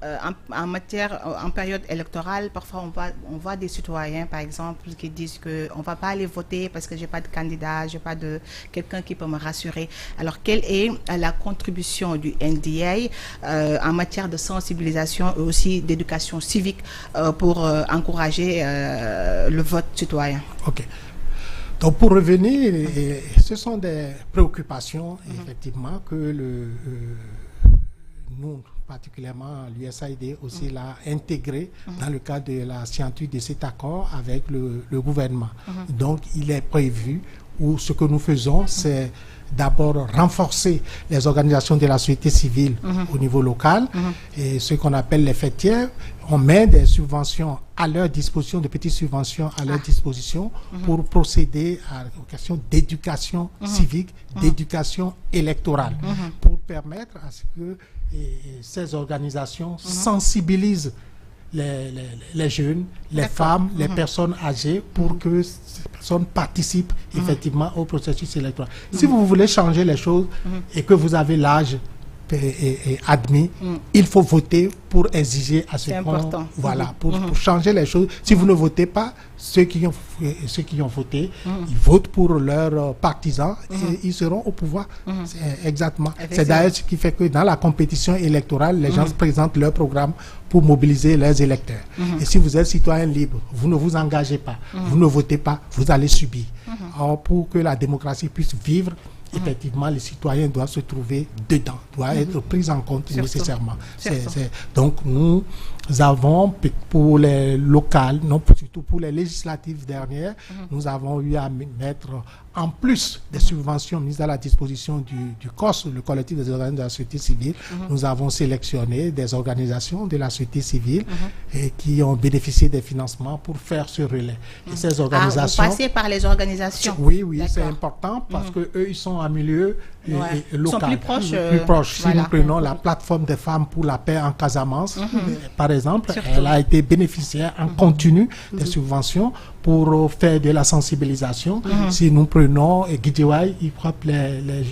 en matière, en période électorale, parfois on voit des citoyens, par exemple, qui disent qu'on ne va pas aller voter parce que je n'ai pas de candidat, je n'ai pas de quelqu'un qui peut me rassurer. Alors, quelle est la contribution du NDA en matière de sensibilisation et aussi d'éducation civique pour encourager le vote citoyen? Ok. Donc, pour revenir, ce sont des préoccupations, effectivement, que nous, particulièrement l'USAID aussi l'a intégré dans le cadre de la signature de cet accord avec le gouvernement. Donc, il est prévu, ou ce que nous faisons, c'est d'abord renforcer les organisations de la société civile au niveau local et ce qu'on appelle les fêtières. On met des subventions à leur disposition, de petites subventions à leur disposition pour procéder à une question d'éducation civique, d'éducation électorale, pour permettre à ce que ces organisations sensibilisent les jeunes, les femmes, les personnes âgées pour que ces personnes participent effectivement au processus électoral. Si vous voulez changer les choses et que vous avez l'âge admis, il faut voter pour exiger à ce point, voilà, pour changer les choses. Si vous ne votez pas, ceux qui ont voté, ils votent pour leurs partisans et ils seront au pouvoir. Exactement. C'est d'ailleurs ce qui fait que dans la compétition électorale, les gens présentent leur programme pour mobiliser leurs électeurs. Et si vous êtes citoyen libre, vous ne vous engagez pas, vous ne votez pas, vous allez subir. Alors, pour que la démocratie puisse vivre, effectivement, les citoyens doivent se trouver dedans, doivent être pris en compte nécessairement. Donc, nous avons, pour les locales, non, surtout pour les législatives dernières, nous avons eu à mettre, en plus des subventions mises à la disposition du COS, le collectif des organismes de la société civile, nous avons sélectionné des organisations de la société civile et qui ont bénéficié des financements pour faire ce relais. Et ces organisations... vous passez par les organisations? Oui, c'est important parce que eux, ils sont en milieu local. Ils sont plus proches. Si nous prenons la plateforme des femmes pour la paix en Casamance, par exemple, elle a été bénéficiaire en continu des subventions pour faire de la sensibilisation. Si nous prenons Guidiouaï, ils frappent les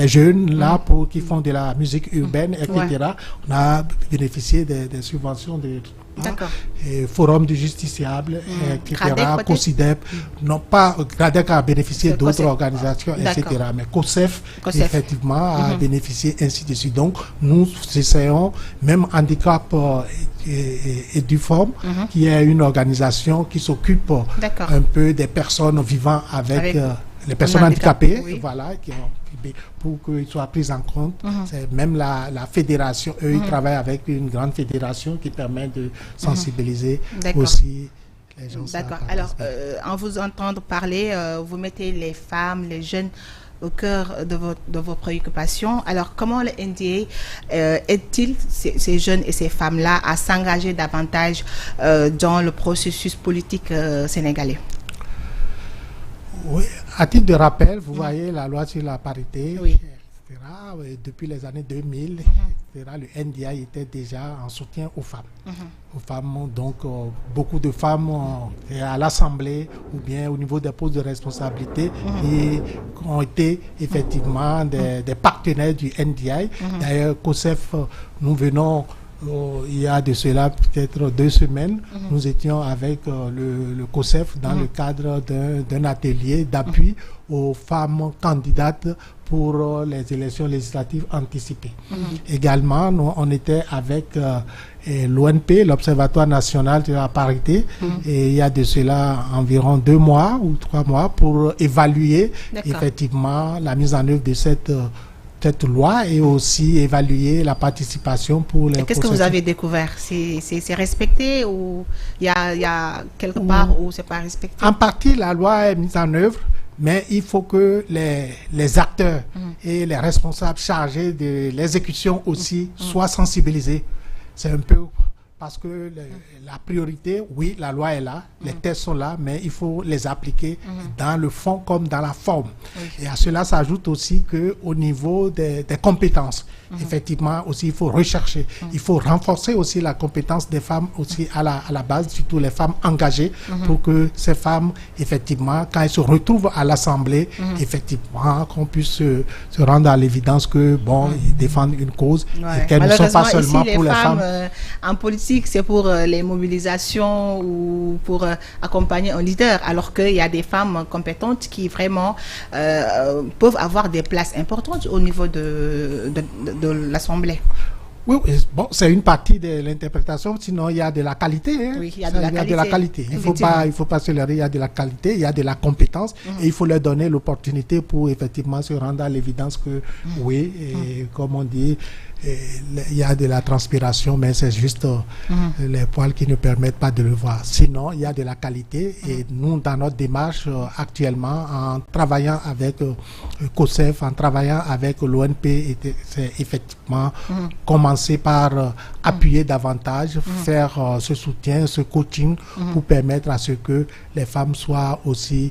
jeunes là qui font de la musique urbaine, etc. On a bénéficié des subventions de Forum du Justiciable, etc. COSIDEP, non pas Gradec a bénéficié d'autres organisations, etc. Mais COSEF, effectivement, a bénéficié ainsi de suite. Donc, nous essayons, même Handicap et du FORM, qui est une organisation qui s'occupe un peu des personnes vivant avec les personnes handicapées, voilà, qui ont pour qu'ils soient pris en compte. C'est même la fédération, eux, ils travaillent avec une grande fédération qui permet de sensibiliser aussi les gens. D'accord. Alors, en vous entendant parler, vous mettez les femmes, les jeunes au cœur de vos préoccupations. Alors, comment le NDA aide-t-il ces jeunes et ces femmes-là à s'engager davantage dans le processus politique sénégalais? Oui, à titre de rappel, vous voyez la loi sur la parité, etc. Depuis les années 2000, etc., le NDA était déjà en soutien aux femmes. Aux femmes, donc beaucoup de femmes à l'Assemblée ou bien au niveau des postes de responsabilité qui ont été effectivement des partenaires du NDA. D'ailleurs, COSEF, nous venons il y a de cela peut-être 2 semaines, nous étions avec le COSEF dans le cadre d'un atelier d'appui aux femmes candidates pour les élections législatives anticipées. Également, on était avec l'ONP, l'Observatoire national de la parité, et il y a de cela environ 2 mois ou 3 mois pour évaluer effectivement la mise en œuvre de cette loi et aussi évaluer la participation pour les... Qu'est-ce que vous avez découvert? C'est respecté ou il y a quelque part où c'est pas respecté? En partie, la loi est mise en œuvre, mais il faut que les acteurs et les responsables chargés de l'exécution aussi soient sensibilisés. C'est un peu parce que la priorité, oui, la loi est là, les textes sont là, mais il faut les appliquer dans le fond comme dans la forme. Et à cela s'ajoute aussi qu'au niveau des compétences, effectivement, aussi, il faut rechercher, il faut renforcer aussi la compétence des femmes aussi à la base, surtout les femmes engagées, pour que ces femmes, effectivement, quand elles se retrouvent à l'Assemblée, effectivement, qu'on puisse se rendre à l'évidence que, bon, ils défendent une cause, et qu'elles ne sont pas seulement ici, pour les femmes. En politique, c'est pour les mobilisations ou pour accompagner un leader, alors qu'il y a des femmes compétentes qui vraiment peuvent avoir des places importantes au niveau de l'Assemblée. Oui, bon, c'est une partie de l'interprétation, sinon il y a de la qualité. Hein. Oui, il y a de la qualité. Il ne faut pas se leurrer, il y a de la qualité, il y a de la compétence, et il faut leur donner l'opportunité pour effectivement se rendre à l'évidence que, oui, et comme on dit, il y a de la transpiration, mais c'est juste les poils qui ne permettent pas de le voir. Sinon, il y a de la qualité, et nous, dans notre démarche actuellement, en travaillant avec COSEF, en travaillant avec l'ONP, c'est effectivement commencer par appuyer davantage, faire ce soutien, ce coaching pour permettre à ce que les femmes soient aussi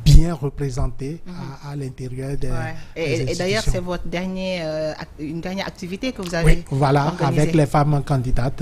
bien représentées à l'intérieur des et d'ailleurs, c'est votre une dernière activité que vous avez voilà, organisée. avec les femmes candidates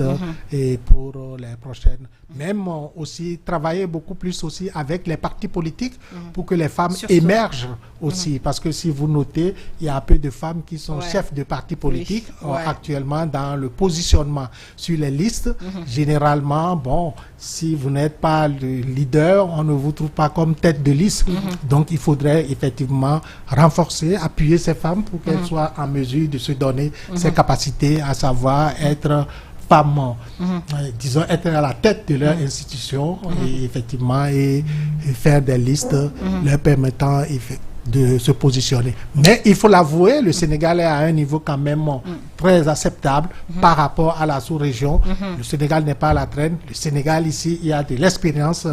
et pour les prochaines. Même aussi travailler beaucoup plus aussi avec les partis politiques pour que les femmes émergent aussi. Parce que si vous notez, il y a peu de femmes qui sont chefs de partis politiques actuellement dans le positionnement sur les listes. Généralement, bon, si vous n'êtes pas le leader, on ne vous trouve pas comme tête de liste. Donc, il faudrait effectivement renforcer, appuyer ces femmes pour qu'elles soient en mesure de se donner ces capacités, à savoir être femmes, disons, être à la tête de leur institution et effectivement et faire des listes leur permettant de se positionner. Mais il faut l'avouer, le Sénégal est à un niveau quand même très acceptable par rapport à la sous-région. Le Sénégal n'est pas à la traîne. Le Sénégal ici, il y a de l'expérience,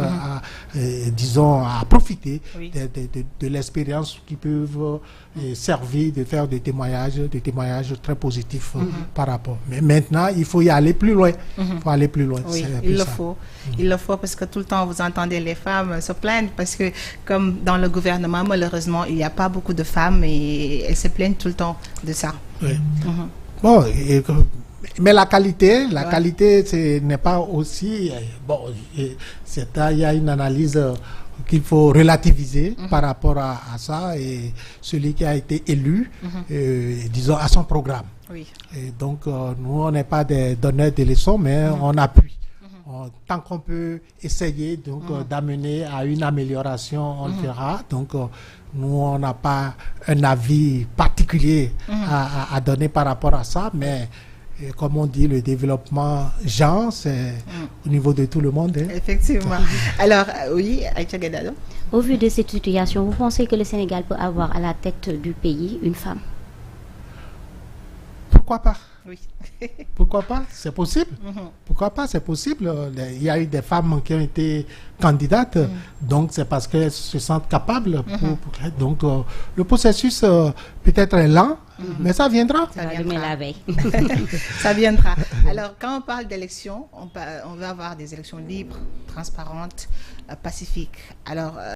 disons, à profiter de l'expérience qui peuvent servir de faire des témoignages très positifs par rapport. Mais maintenant, il faut y aller plus loin. Il faut aller plus loin. Oui, il le faut. Il le faut parce que tout le temps, vous entendez les femmes se plaindre parce que, comme dans le gouvernement, malheureusement, il n'y a pas beaucoup de femmes et elles se plaignent tout le temps de ça. Oui. Bon, mais la qualité, ce n'est pas aussi... Bon, il y a une analyse qu'il faut relativiser par rapport à ça, et celui qui a été élu, disons, à son programme. Oui. Et donc, nous, on n'est pas des donneurs de leçons, mais on appuie. Tant qu'on peut essayer d'amener à une amélioration, on le fera. Donc, nous, on n'a pas un avis particulier à donner par rapport à ça, mais comme on dit, le développement genre, c'est au niveau de tout le monde. Hein. Effectivement. Alors, oui, Aïcha Guedado. Au vu de cette situation, vous pensez que le Sénégal peut avoir à la tête du pays une femme? Pourquoi pas? Oui. Pourquoi pas? C'est possible. Pourquoi pas? C'est possible. Il y a eu des femmes qui ont été candidates, donc c'est parce qu'elles se sentent capables. Donc le processus peut-être est lent, mais ça viendra. Ça viendra la veille. Ça viendra. Alors, quand on parle d'élections, on va avoir des élections libres, transparentes, pacifiques. Alors,